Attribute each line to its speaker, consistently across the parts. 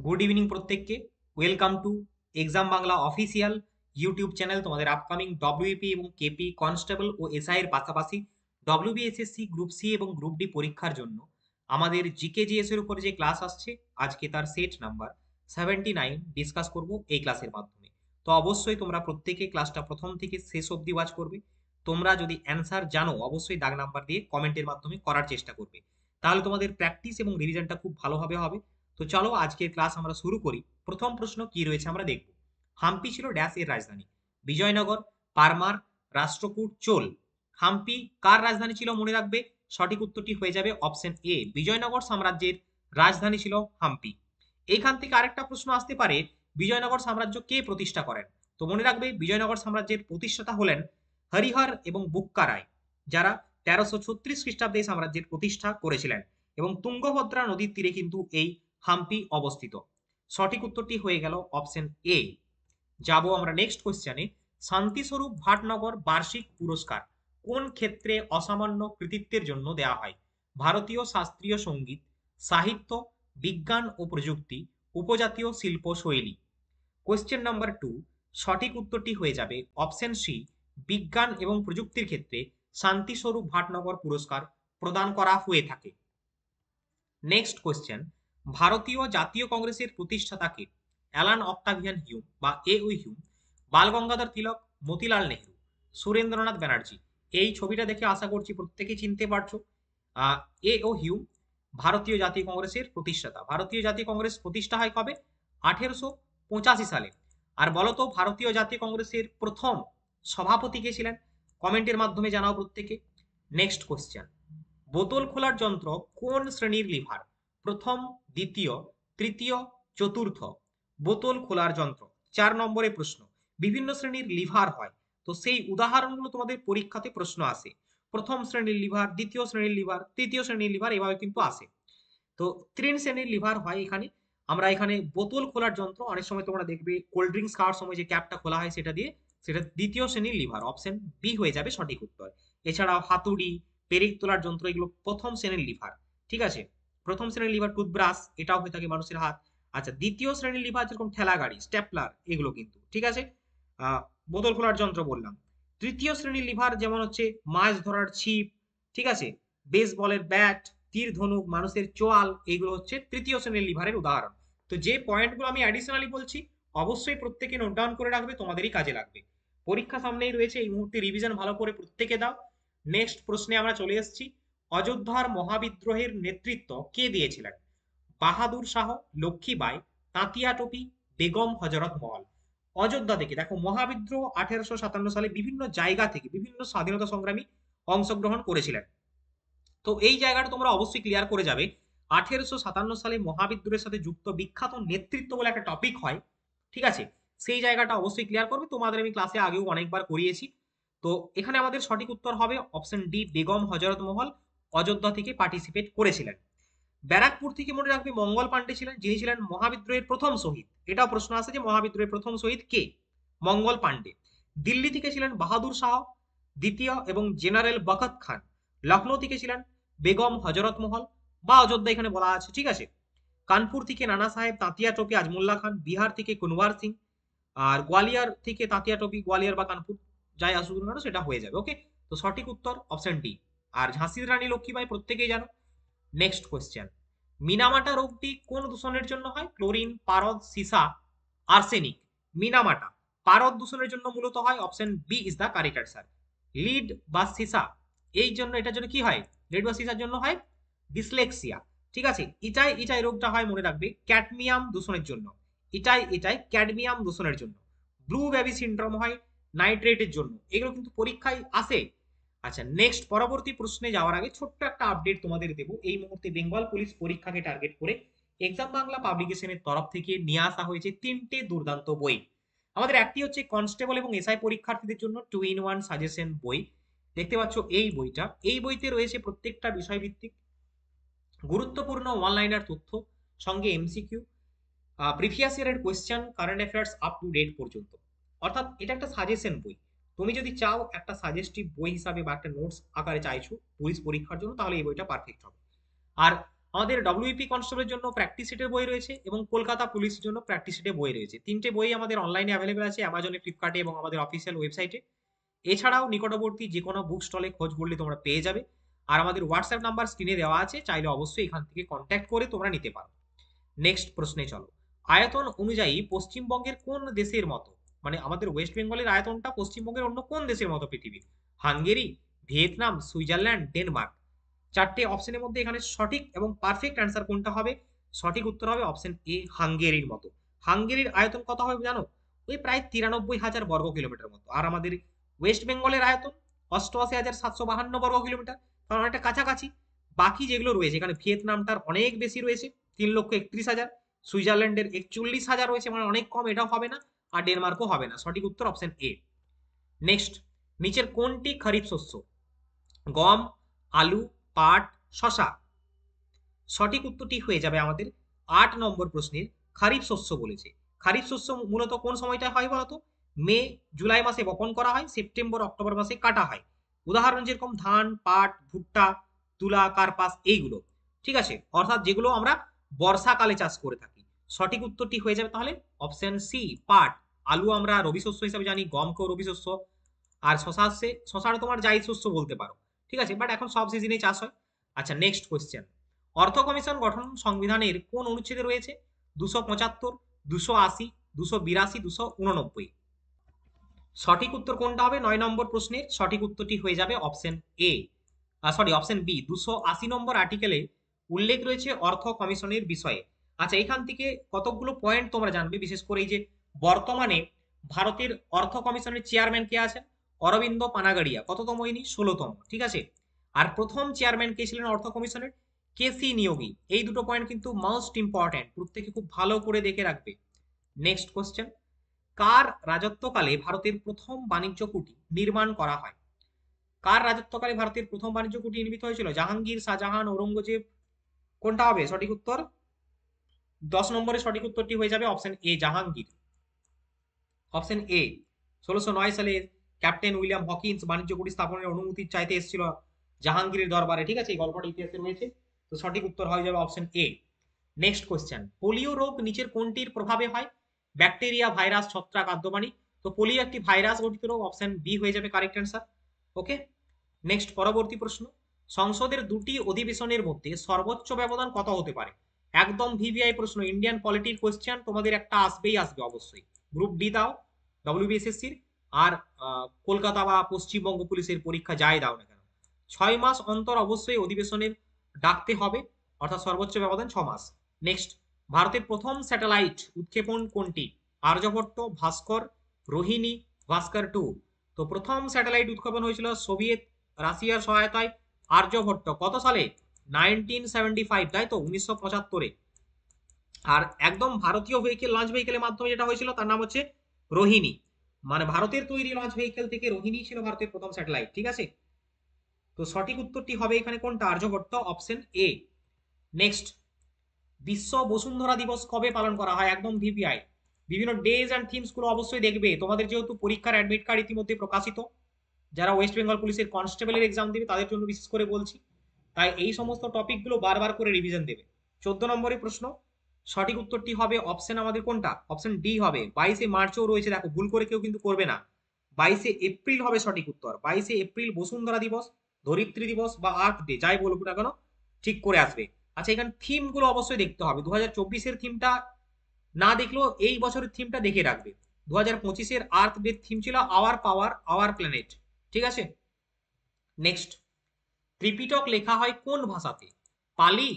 Speaker 1: Good evening প্রত্যেককে। Welcome to exam Bangla official YouTube channel. তোমাদের upcoming WP এবং KP constable ও SI এর পাশাপাশি ডব্লিউবিএসএসসি গ্রুপ সি এবং গ্রুপ ডি পরীক্ষার জন্য আমাদের জিকেজিএস এর উপরে যে ক্লাস আসছে, আজকে তার সেট নাম্বার 79 ডিসকাস করব এই ক্লাসের মাধ্যমে। তো অবশ্যই তোমরা প্রত্যেকে ক্লাসটা প্রথম থেকে শেষ অবধি ওয়াচ করবে। তোমরা যদি অ্যান্সার জানো অবশ্যই দাগ নাম্বার দিয়ে কমেন্টের মাধ্যমে করার চেষ্টা করবে, তাহলে তোমাদের প্র্যাকটিস এবং রিভিশনটা খুব ভালোভাবে হবে। তো চলো আজকের ক্লাস আমরা শুরু করি। প্রথম প্রশ্ন কি রয়েছে আমরা দেখব। হাম্পি ছিল ড্যাশ এর রাজধানী? বিজয়নগর, পারমার, রাষ্ট্রকূট, চোল। হাম্পি কার রাজধানী ছিল মনে রাখবে? সঠিক উত্তরটি হয়ে যাবে অপশন এ, বিজয়নগর সাম্রাজ্যের রাজধানী ছিল হাম্পি। এইখান থেকে আরেকটা প্রশ্ন আসতে পারে, বিজয়নগর সাম্রাজ্য কে প্রতিষ্ঠা করেন? তো মনে রাখবে বিজয়নগর সাম্রাজ্যের প্রতিষ্ঠাতা হলেন হরিহর এবং বুক্কা রায়, যারা 1336 খ্রিস্টাব্দে সাম্রাজ্যের প্রতিষ্ঠা করেছিলেন। এবং তুঙ্গভদ্রা নদীর তীরে কিন্তু এই হাম্পি অবস্থিত। সঠিক উত্তরটি হয়ে গেল অপশন এ। যাব আমরা নেক্সট কোশ্চেনে। শান্তিস্বরূপ ভাটনগর বার্ষিক পুরস্কার কোন ক্ষেত্রে অসামান্য কৃতিত্বের জন্য দেওয়া হয়? ভারতীয় শাস্ত্রীয় সঙ্গীত, সাহিত্য, বিজ্ঞান ও প্রযুক্তি, উপজাতীয় শিল্প শৈলী। কোশ্চেন নাম্বার 2, সঠিক উত্তরটি হয়ে যাবে অপশন সি, বিজ্ঞান এবং প্রযুক্তির ক্ষেত্রে শান্তিস্বরূপ ভাটনগর পুরস্কার প্রদান করা হয়ে থাকে। নেক্সট কোয়েশ্চেন, ভারতীয় জাতীয় কংগ্রেসের প্রতিষ্ঠাতাকে? অ্যালান অক্টাভিয়ান হিউম বা এ ও হিউম, বাল গঙ্গাধর তিলক, মতিলাল নেহরু, সুরেন্দ্রনাথ ব্যানার্জি। এই ছবিটা দেখে আশা করছি প্রত্যেকেই চিনতে পারছো। এ ও হিউম ভারতীয় জাতীয় কংগ্রেসের প্রতিষ্ঠাতা। ভারতীয় জাতীয় কংগ্রেস প্রতিষ্ঠা হয় কবে? 1885 সালে। আর বলতো ভারতীয় জাতীয় কংগ্রেসের প্রথম সভাপতি কে ছিলেন? কমেন্টের মাধ্যমে জানাও প্রত্যেকে। নেক্সট কোশ্চেন, বোতল খোলার যন্ত্র কোন শ্রেণীর লিভার? প্রথম, দ্বিতীয়, তৃতীয়, চতুর্থ। বোতল খোলার যন্ত্র 4 নম্বরে প্রশ্ন। বিভিন্ন শ্রেণীর লিভার হয়, তো সেই উদাহরণগুলো তোমাদের পরীক্ষাতে প্রশ্ন আসে। প্রথম শ্রেণীর লিভার, দ্বিতীয় শ্রেণীর লিভার, তৃতীয় শ্রেণীর লিভার, এভাবে কিন্তু আসে। তো 3 শ্রেণীর লিভার হয় এখানে। আমরা এখানে বোতল খোলার যন্ত্র, অনেক সময় তোমরা দেখবে কোল্ড ড্রিঙ্কস খাওয়ার সময় যে ক্যাপটা খোলা হয় সেটা দিয়ে, সেটা দ্বিতীয় শ্রেণীর লিভার, অপশন বি হয়ে যাবে সঠিক উত্তর। এছাড়াও হাতুড়ি, পেরেক তোলার যন্ত্র, এগুলো প্রথম শ্রেণীর লিভার। ঠিক আছে, প্রথম শ্রেণীর লিভার টুথব্রাশ, এটাও হয়ে থাকে মানুষের হাত। আচ্ছা, দ্বিতীয় শ্রেণীর লিভার যেরকম ঠেলা গাড়ি, স্টেপলার, এগুলো কিন্তু ঠিক আছে। আহ, বোতল খোলার যন্ত্র বললাম। তৃতীয় শ্রেণীর লিভার যেমন হচ্ছে মাছ ধরার ছিপ, ঠিক আছে, বেসবলের ব্যাট, তীর ধনুক, মানুষের চোয়াল, এগুলো হচ্ছে তৃতীয় শ্রেণীর লিভারের উদাহরণ। তো যে পয়েন্টগুলো আমি অ্যাডিশনালি বলছি অবশ্যই প্রত্যেকে নোট ডাউন করে রাখবে, তোমাদেরই কাজে লাগবে। পরীক্ষা সামনেই রয়েছে, এই মুহূর্তে রিভিশন ভালো করে প্রত্যেকে দাও। নেক্সট প্রশ্নে আমরা চলে এসেছি। অযোধ্যার মহাবিদ্রোহের নেতৃত্ব কে দিয়েছিলেন? বাহাদুর শাহ, লক্ষ্মীবাই, তাঁতিয়া টোপি, বেগম হজরত মহল। অযোধ্যা থেকে দেখো, মহাবিদ্রোহ 1857 সালে বিভিন্ন জায়গা থেকে বিভিন্ন স্বাধীনতা সংগ্রামী অংশগ্রহণ করেছিলেন। তো এই জায়গাটা তোমরা অবশ্যই ক্লিয়ার করে যাবে। 1857 সালে মহাবিদ্রোহের সাথে যুক্ত বিখ্যাত নেতৃত্ব বলে একটা টপিক হয়, ঠিক আছে, সেই জায়গাটা অবশ্যই ক্লিয়ার করবে। তোমাদের আমি ক্লাসে আগেও অনেকবার করিয়েছি। তো এখানে আমাদের সঠিক উত্তর হবে অপশন ডি, বেগম হজরত মহল অযোধ্যা থেকে পার্টিসিপেট করেছিলেন। ব্যারাকপুর থেকে মনে রাখবে মঙ্গল পাণ্ডে ছিলেন, যিনি ছিলেন মহাবিদ্রোহের প্রথম শহীদ। এটাও প্রশ্ন আছে যে মহাবিদ্রোহের প্রথম শহীদ কে? মঙ্গল পাণ্ডে। দিল্লি থেকে ছিলেন বাহাদুর শাহ দ্বিতীয় এবং জেনারেল বখত খান। লখনৌ থেকে ছিলেন বেগম হজরত মহল বা অযোধ্যা এখানে বলা আছে, ঠিক আছে। কানপুর থেকে নানা সাহেব তাঁতিয়া টোপি আজমুল্লাহ খান। বিহার থেকে কুনওয়ার সিং। আর গোয়ালিয়র থেকে তাঁতিয়া টোপি, গোয়ালিয়র বা কানপুর যাই আসুক না কেন সেটা হয়ে যাবে। ওকে, তো সঠিক উত্তর অপশন ডি। আর ঝাঁসির রানী লক্ষ্মীবাই প্রত্যেকেই জানো। নেক্সট কোয়েশ্চেন, মিনামাটা রোগটি কোন দূষণের জন্য হয়? ক্লোরিন, পারদ, সীসা, আর্সেনিক। মিনামাটা পারদ দূষণের জন্য মূলত হয়, option B is the correct answer. Lead বা সীসা, এই জন্য এটার জন্য কি হয়? লিড বা সীসার জন্য হয় ডিসলেক্সিয়া, ঠিক আছে। ইটাই ইটাই রোগটা হয় মনে রাখবে ক্যাডমিয়াম দূষণের জন্য। ইটাই ক্যাডমিয়াম দূষণের জন্য। ব্লু বেবি সিনড্রোম হয় নাইট্রেটের জন্য। এগুলো কিন্তু পরীক্ষায় আসে। আচ্ছা, নেক্সট পরবর্তী প্রশ্নে যাওয়ার আগে ছোট্ট একটা আপডেট তোমাদের দেবো। এই মুহূর্তে বেঙ্গল পুলিশ পরীক্ষাকে টার্গেট করে এক্সাম বাংলা পাবলিকেশনের তরফ থেকে নিয়ে আসা হয়েছে 3টে দুর্দান্ত বই। আমাদের একটি হচ্ছে কনস্টেবল এবং এসআই পরীক্ষার্থীদের জন্য 2-in-1 সাজেশন বই। দেখতে পাচ্ছ এই বইটা, এই বইতে রয়েছে প্রত্যেকটা বিষয়ভিত্তিক গুরুত্বপূর্ণ অনলাইনার তথ্য, সঙ্গে এমসিকিউ, প্রিভিয়াস ইয়ারের question, current affairs up to date পর্যন্ত। অর্থাৎ এটা একটা সাজেশন বই। তুমি যদি চাও একটা সাজেস্টিভ বই হিসাবে বা একটা নোটস আকারে চাইছো পুলিশ পরীক্ষার জন্য, তাহলে এই বইটা পারফেক্ট হবে। আর আমাদের ডব্লিউপি কনস্টেবলের জন্য প্র্যাকটিস সেটের বই রয়েছে এবং কলকাতা পুলিশের জন্য প্র্যাকটিস সেটের বই রয়েছে। তিনটে বই আমাদের অনলাইনে অ্যাভেলেবেল আছে অ্যামাজনে, ফ্লিপকার্টে এবং আমাদের অফিসিয়াল ওয়েবসাইটে। এছাড়াও নিকটবর্তী যে কোনো বুক স্টলে খোঁজ করলে তোমরা পেয়ে যাবে। আর আমাদের হোয়াটসঅ্যাপ নাম্বার স্ক্রিনে দেওয়া আছে, চাইলে অবশ্যই এখান থেকে কন্ট্যাক্ট করে তোমরা নিতে পারো। নেক্সট প্রশ্নে চলো। আয়তন অনুযায়ী পশ্চিমবঙ্গের কোন দেশের মতো, মানে আমাদের ওয়েস্ট বেঙ্গলের আয়তনটা পশ্চিমবঙ্গের অন্য কোন দেশের মতো পৃথিবীর? Hungary, Vietnam, Switzerland, Denmark. চারটে অপশনের মধ্যে এখানে সঠিক এবং পারফেক্ট অ্যান্সার কোনটা হবে? সঠিক উত্তর হবে অপশন এ, হাঙ্গেরির মতো। হাঙ্গেরির আয়তন কত হবে জানো? ওই প্রায় 93,000 বর্গ কিলোমিটার মতো। আর আমাদের ওয়েস্ট বেঙ্গলের আয়তন 88,752 বর্গ কিলোমিটার, কারণ অনেকটা কাছাকাছি। বাকি যেগুলো রয়েছে এখানে ভিয়েতনামটার অনেক বেশি রয়েছে, 3,31,000। সুইজারল্যান্ডের 41,000 রয়েছে, মানে অনেক কম, এটাও হবে না। আর ডেনমার্কও হবে না। সঠিক উত্তর অপশন এ। নেক্সট, নিচের কোনটি খরিফ শস্য? গম, আলু, পাট, শশা। সঠিক উত্তরটি হয়ে যাবে আমাদের 8 নম্বর প্রশ্নের খারিফ শস্য বলেছে। খারিফ শস্য মূলত কোন সময়টা হয় বলতো? মে জুলাই মাসে বপন করা হয়, সেপ্টেম্বর অক্টোবর মাসে কাটা হয়। উদাহরণ যেরকম ধান, পাট, ভুট্টা, তুলা, কার্পাস, এইগুলো। ঠিক আছে, অর্থাৎ যেগুলো আমরা বর্ষাকালে চাষ করে থাকি। সঠিক উত্তরটি হয়ে যাবে তাহলে অপশন সি, পাট। আলু আমরা রবি শস্য হিসাবে জানি, গমকেও রবি শস্য। আর শশাটা তোমার জায়িদ শস্য বলতে পারো। ঠিক আছে, বাট এখন সব সিজনেই চাষ হয়। আচ্ছা, নেক্সট কোয়েশ্চেন। অর্থ কমিশন গঠন সংবিধানের কোন অনুচ্ছেদে রয়েছে? 275, 280, 282, 289। সঠিক উত্তর কোনটা হবে 9 নম্বর প্রশ্নের? সঠিক উত্তরটি হয়ে যাবে অপশন এ, অপশন বি, 280 নম্বর আর্টিকেলে উল্লেখ রয়েছে অর্থ কমিশনের বিষয়ে। আচ্ছা, এখান থেকে কতগুলো পয়েন্ট তোমরা জানবে, বিশেষ করে এই যে বর্তমানে ভারতের অর্থ কমিশনের চেয়ারম্যান কে আছেন? অরবিন্দ পানাগাড়িয়া। কততম ইনি? 16তম। ঠিক আছে। আর প্রথম চেয়ারম্যান কে ছিলেন অর্থ কমিশনের? কেসি নিয়োগী। এই দুটো পয়েন্ট কিন্তু মোস্ট ইম্পর্টেন্ট, প্রত্যেকে খুব ভালো করে দেখে রাখবে। Next question. কার রাজত্বকালে ভারতের প্রথম বাণিজ্য কুটি নির্মাণ করা হয়? কার রাজত্বকালে ভারতের প্রথম বাণিজ্য কুটি নির্মিত হয়েছিল? জাহাঙ্গীর, শাহজাহান, ঔরঙ্গজেব। কোনটা হবে সঠিক উত্তর? 10 নম্বরের সঠিক উত্তরটি হয়ে যাবে option A, Jahangir. Option A, 1609 সালে ক্যাপ্টেন উইলিয়াম হকিন্স বাণিজ্য কুটি স্থাপনের অনুমতি চাইতে এসেছিল জাহাঙ্গীরের দরবারে। ঠিক আছে, এই গল্পটা ইতিহাসে রয়েছে। তো সঠিক উত্তর হয়ে যাবে option A. Next question. Polio রোগ নিচের কোনটির প্রভাবে হয়? ব্যাকটেরিয়া, ভাইরাস, ছত্রাক, আদ্যমানি। তো পোলিও একটি ভাইরাস গঠিত রোগ, অপশন বি হয়ে যাবে কারেক্ট অ্যান্সার। ওকে। নেক্সট, পরবর্তী প্রশ্ন। সংসদের দুটি অধিবেশনের মধ্যে সর্বোচ্চ ব্যবধান কত হতে পারে? একদম ভিভিআই প্রশ্ন, ইন্ডিয়ান পলিটির কোশ্চেন, তোমাদের একটা আসবেই আসবে অবশ্যই। গ্রুপ ডি দাও, ডব্লিউবিএসএসসির, আর কলকাতা বা পশ্চিমবঙ্গ পুলিশের পরীক্ষা যাই দাও না কেন, 6 মাস অন্তর অবশ্যই অধিবেশনের ডাকতে হবে, অর্থাৎ সর্বোচ্চ ব্যবধান 6 মাস। নেক্সট, ভারতের প্রথম স্যাটেলাইট উৎক্ষেপণ কোনটি? আর্যভট্ট, ভাস্কর, রোহিণী, ভাস্কর 2। তো প্রথম স্যাটেলাইট উৎক্ষেপণ হয়েছিল সোভিয়েত রাশিয়ার সহায়তায়, আর্যভট্ট। কত সালে? 1975, তাই তো, 1975-এ। আর একদম ভারতীয় ভেহিকেল, লঞ্চ ভেহিকেলের মাধ্যমে যেটা হয়েছিল তার নাম হচ্ছে রোহিণী। মানে ভারতের তৈরি লঞ্চ ভেহিকেল থেকে রোহিণী ছিল ভারতের প্রথম স্যাটেলাইট। ঠিক আছে, তো সঠিক উত্তরটি হবে এখানে কোনটা? Aryabhata, option A. নেক্সট, বিশ্ব বসুন্ধরা দিবস কবে পালন করা হয়? একদম ভিভিআই। বিভিন্ন ডেজ অ্যান্ড থিমস গুলো অবশ্যই দেখবে। তোমাদের যেহেতু পরীক্ষার অ্যাডমিট কার্ড ইতিমধ্যে প্রকাশিত, যারা ওয়েস্ট বেঙ্গল পুলিশের কনস্টেবলের এক্সাম দেবে তাদের জন্য বিশেষ করে বলছি, তাই এই সমস্ত টপিকগুলো বারবার করে রিভিশন দেবে। 14 নম্বরের প্রশ্ন। সঠিক উত্তরটি হবে অপশন আমাদের কোনটা? অপশন ডি হবে। 22শে মার্চও রয়েছে, দেখো ভুল করে কেউ কিন্তু করবে না। 22শে এপ্রিল হবে সঠিক উত্তর। 22শে এপ্রিল বসুন্ধরা দিবস, ধরিত্রী দিবস বা আর্থ ডে, যাই বলবো না কেন ঠিক করে আসবে। আচ্ছা, এখানে থিম গুলো অবশ্যই দেখতে হবে। 2024-এর থিমটা না দেখলেও এই বছরের থিমটা দেখে রাখবে। 2025-এর আর্থ ডে থিম ছিল আওয়ার পাওয়ার আওয়ার প্ল্যানেট। ঠিক আছে। নেক্সট, ত্রিপিটক লেখা হয় কোন ভাষাতে? পালি,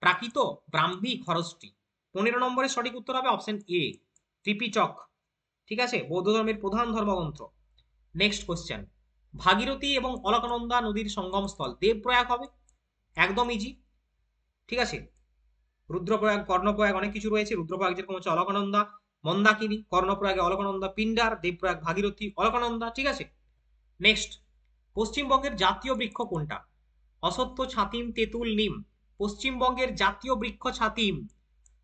Speaker 1: প্রাকৃত, ব্রাহ্মী, খরষ্টি। 15 নম্বরের সঠিক উত্তর হবে অপশন এ, ত্রিপিটক। ঠিক আছে, বৌদ্ধ ধর্মের প্রধান ধর্মগ্রন্থ। Next question. ভাগীরথী এবং অলকনন্দা নদীর সঙ্গমস্থল দেবপ্রয়াগ হবে। একদম ইজি। ঠিক আছে, রুদ্রপ্রয়াগ, কর্ণপ্রয়াগ, অনেক কিছু রয়েছে। রুদ্রপ্রয়াগ যেরকম হচ্ছে অলকনন্দা, মন্দাকিনী, কর্ণপ্রয়াগে অলকনন্দা, পিন্ডার, দেবপ্রয়াগ, ভাগীরথী, অলকনন্দা। ঠিক আছে। নেক্সট, পশ্চিমবঙ্গের জাতীয় বৃক্ষ কোনটা? অসত্য, ছাতিম, তেঁতুল, নিম। পশ্চিমবঙ্গের জাতীয় বৃক্ষ ছাতিম।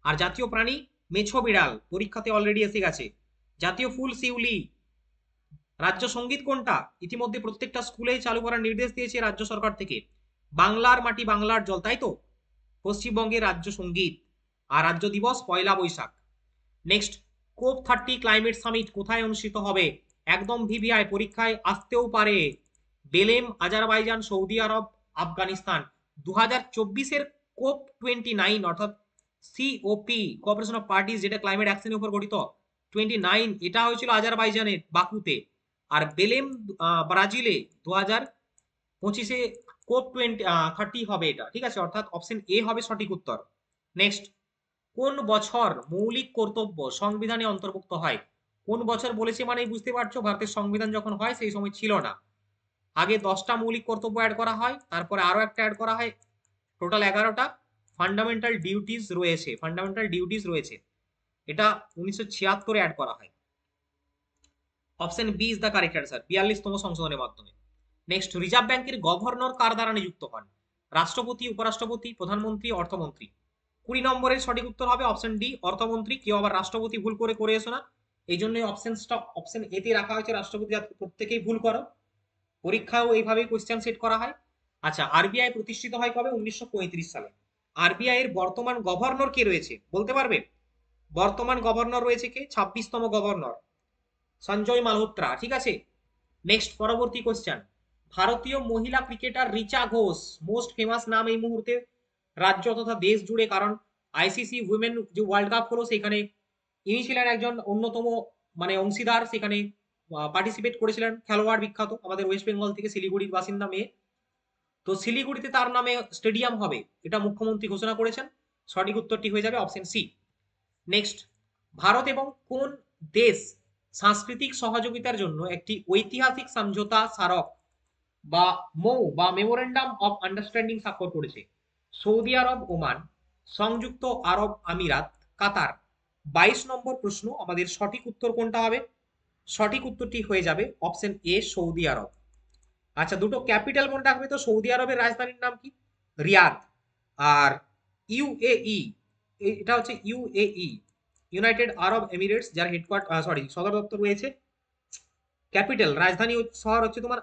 Speaker 1: আর জাতীয় প্রাণী মেছো বিড়াল, পরীক্ষাতে অলরেডি এসে গেছে। জাতীয় ফুল শিউলি। রাজ্য সঙ্গীত কোনটা? ইতিমধ্যে প্রত্যেকটা স্কুলেই চালু করার নির্দেশ দিয়েছে রাজ্য সরকার থেকে। বাংলার মাটি বাংলার জল, তাই তো। পশ্চিমবঙ্গের রাজ্য সঙ্গীত। আর রাজ্য দিবস Poila Boishakh. Next, COP30 climate summit কোথায় অনুষ্ঠিত হবে? একদম ভিভিআই, পরীক্ষায় আসতেও পারে। Belem, Azerbaijan, Saudi Arab, Afghanistan. 2024-এর COP29 অর্থাৎ সিওপি, কোঅপারেশন অফ পার্টিস, যেটা ক্লাইমেট অ্যাকশনের উপর গঠিত, 29 এটা হয়েছিল আজারবাইজানের বাকুতে। আর বেলেম ব্রাজিলে 2025-এ COP30 হবে এটা, ঠিক আছে, অর্থাৎ অপশন এ হবে সঠিক উত্তর। নেক্সট, কোন বছর মৌলিক কর্তব্য সংবিধানে অন্তর্ভুক্ত হয়? কোন বছর বলেছে মানেই বুঝতে পারছো, ভারতের সংবিধান যখন হয় সেই সময় ছিল না। আগে 10টা মৌলিক কর্তব্য অ্যাড করা হয়, তারপরে আরো একটা অ্যাড করা হয়, টোটাল 11টা ফান্ডামেন্টাল ডিউটিস রয়েছে। এটা 1976-এ অ্যাড করা হয়। Option B is the correct answer, 42তম সংশোধনের মাধ্যমে। নেক্সট, রিজার্ভ ব্যাংকের গভর্নর কার দ্বারা নিযুক্ত হন? রাষ্ট্রপতি, উপরাষ্ট্রপতি, প্রধানমন্ত্রী, অর্থমন্ত্রী। 20 নম্বরের সঠিক উত্তর হবে অপশন ডি, অর্থমন্ত্রী। কেউ আবার রাষ্ট্রপতি ভুল করে এসো না, এই জন্যই অপশন এতে রাখা হয়েছে রাষ্ট্রপতি, যাতে প্রত্যেকেই ভুল করো। পরীক্ষাও এইভাবেই কোয়েশ্চেন সেট করা হয়। আচ্ছা, আরবিআই প্রতিষ্ঠিত হয় কবে? 1935 সালে। আরবিআই এর বর্তমান গভর্নর কে রয়েছে বলতে পারবে? বর্তমান গভর্নর রয়েছে কে? 26তম গভর্নর সঞ্জয় মালহোত্রা, ঠিক আছে। নেক্সট, পরবর্তী কোশ্চেন, ভারতীয় মহিলা cricketer Richa Ghosh most famous নাম এই মুহূর্তে রাজ্য তথা দেশ জুড়ে, কারণ আইসিসি উইমেন যে ওয়ার্ল্ড কাপ হলো সেখানে ইনি ছিলেন একজন অন্যতম মানে অংশীদার, সেখানে পার্টিসিপেট করেছিলেন খেলোয়াড় বিখ্যাত আমাদের ওয়েস্ট বেঙ্গল থেকে, শিলিগুড়ির বাসিন্দা মেয়ে। তো শিলিগুড়িতে তার নামে স্টেডিয়াম হবে, এটা মুখ্যমন্ত্রী ঘোষণা করেছেন। সঠিক উত্তরটি হয়ে যাবে অপশন সি। নেক্সট, ভারত এবং কোন দেশ সাংস্কৃতিক সহযোগিতার জন্য একটি ঐতিহাসিক সমঝোতা স্মারক বা মেমোরেন্ডাম অফ আন্ডারস্ট্যান্ডিং স্বাক্ষর করেছে? সৌদি আরব, ওমান, সংযুক্ত আরব আমিরাত, কাতার। 22 নম্বর প্রশ্ন, আমাদের সঠিক উত্তর কোনটা হবে? সঠিক উত্তরটি হয়ে যাবে অপশন এ, সৌদি আরব। আচ্ছা, দুটো ক্যাপিটাল মনে রাখবে তো, সৌদি আরবের রাজধানীর নাম কি? রিয়াদ। আর ইউএই, এটা হচ্ছে ইউএই, ইউনাইটেড আরব এমিরেটস, যার হেডকোয়ার্টার সদর দপ্তর রয়েছে, ক্যাপিটাল রাজধানী শহর হচ্ছে তোমার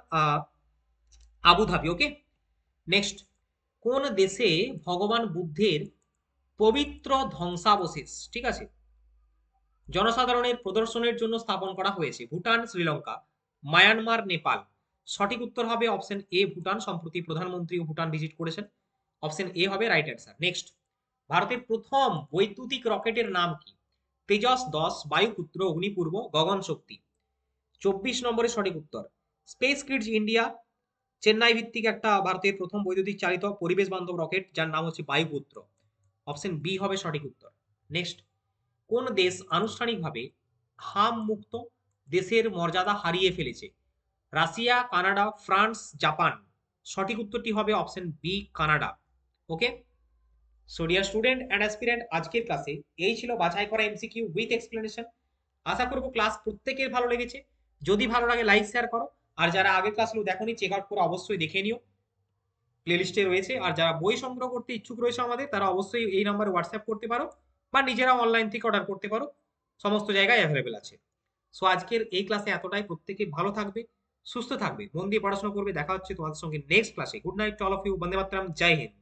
Speaker 1: আবুধাবি। ওকে। নেক্সট, কোন দেশে ভগবান বুদ্ধের পবিত্র ধ্বংসাবশেষ, ঠিক আছে, জনসাধারণের প্রদর্শনের জন্য স্থাপন করা হয়েছে? ভুটান, শ্রীলঙ্কা, মায়ানমার, নেপাল। সঠিক উত্তর হবে অপশন এ, ভুটান। সম্প্রতি প্রধানমন্ত্রীও ভুটান ভিজিট করেছেন, অপশন এ হবে রাইট অ্যান্সার। নেক্সট, ভারতের প্রথম বৈদ্যুতিক রকেটের নাম কি? তেজস 10, বায়ুপুত্র, অগ্নিপূর্ব, গগন শক্তি। 24 নম্বরের সঠিক উত্তর স্পেস কিডস ইন্ডিয়া, চেন্নাই ভিত্তিক একটা ভারতের প্রথম বৈদ্যুতিক চালিত পরিবেশ বান্ধব রকেট, যার নাম হচ্ছে বায়ুপুত্র। অপশন বি হবে সঠিক উত্তর। নেক্সট, কোন দেশ আনুষ্ঠানিকভাবে হাম মুক্ত দেশের মর্যাদা হারিয়ে ফেলেছে? Russia, Canada, France, Japan. সঠিক উত্তরটি হবে option B, Canada. Okay. So dear student and aspirant, আজকের ক্লাসে এই ছিল বাছাই করা এমসিকিউ উইথ এক্সপ্লেনেশন। আশা করব ক্লাস প্রত্যেকের ভালো লেগেছে। যদি ভালো লাগে লাইক শেয়ার করো, আর যারা আগের ক্লাসগুলো দেখোনি চেক আউট করে অবশ্যই দেখে নিও, প্লেলিস্টে রয়েছে। আর যারা বই সংগ্রহ করতে ইচ্ছুক রয়েছে আমাদের, তারা অবশ্যই এই নাম্বারে হোয়াটসঅ্যাপ করতে পারো, বা নিজেরা অনলাইন থেকে অর্ডার করতে পারো, সমস্ত জায়গায় অ্যাভেলেবেল আছে। সো আজকের এই ক্লাসে এতটাই। প্রত্যেকে ভালো থাকবে, সুস্থ থাকবে, মন দিয়ে পড়াশোনা করবে। দেখা হচ্ছে তোমাদের সঙ্গে নেক্সট ক্লাসে। Good night to all of you. Vande Mataram, Jai Hind.